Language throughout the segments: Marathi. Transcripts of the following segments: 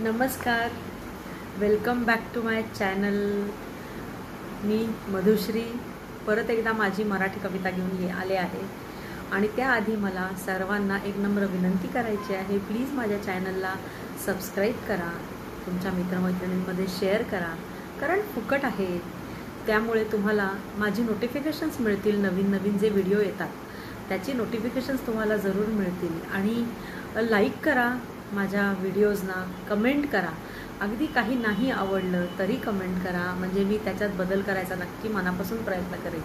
नमस्कार, welcome back to my channel. मी मधुश्री परत एकदा माझी मराठी कविता घेऊन आले आहे. आणि त्याआधी मला सर्वांना एक नम्र विनंती करायची आहे, प्लीज माझ्या चॅनलला सबस्क्राईब करा, तुमच्या मित्रमैत्रिणींमध्ये शेअर करा, कारण फुकट आहे. त्यामुळे तुम्हाला माझी नोटिफिकेशन्स मिळतील. नवीन नवीन जे व्हिडिओ येतात त्याची नोटिफिकेशन्स तुम्हाला जरूर मिळतील. आणि लाईक करा माझ्या व्हिडिओजना, कमेंट करा. अगदी काही नाही आवडलं तरी कमेंट करा, म्हणजे मी त्याच्यात बदल करायचा नक्की मनापासून प्रयत्न करेन.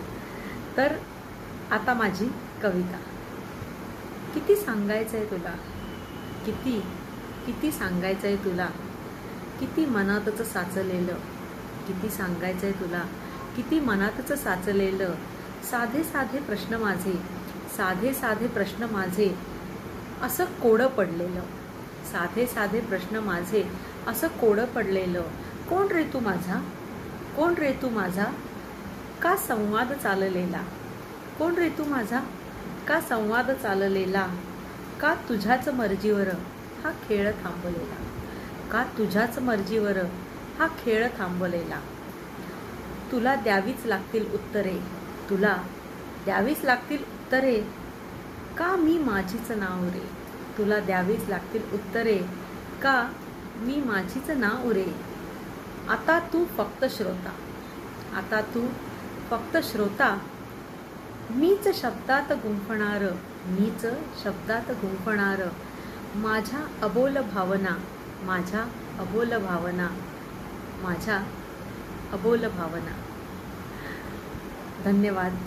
तर आता माझी कविता. किती सांगायचं आहे तुला, किती किती सांगायचं आहे तुला, किती मनातच साचलेलं, किती सांगायचं आहे तुला, किती मनातच साचलेलं. साधे साधे प्रश्न माझे, साधे साधे प्रश्न माझे असं कोडं पडलेलं. साधे साधे प्रश्न माझे असं कोडं पडलेलं. कोण रे तू माझा, कोण रे तू माझा, का संवाद चाललेला. कोण रे तू माझा, का संवाद चाललेला. का तुझ्याच मर्जीवर हा खेळ थांबलेला. का तुझ्याच मर्जीवर हा खेळ थांबलेला. तुला द्यावीच लागतील उत्तरे, तुला द्यावीच लागतील उत्तरे. का मी माझीच नाव रे, तुला द्यावीच लागतील उत्तरे. का मी माझीच नाव रे. आता तू फक्त श्रोता, आता तू फक्त श्रोता. मीच शब्दात गुंफणार, मीच शब्दात गुंफणार. माझ्या अबोल भावना, माझ्या अबोल भावना, माझ्या अबोल भावना. धन्यवाद.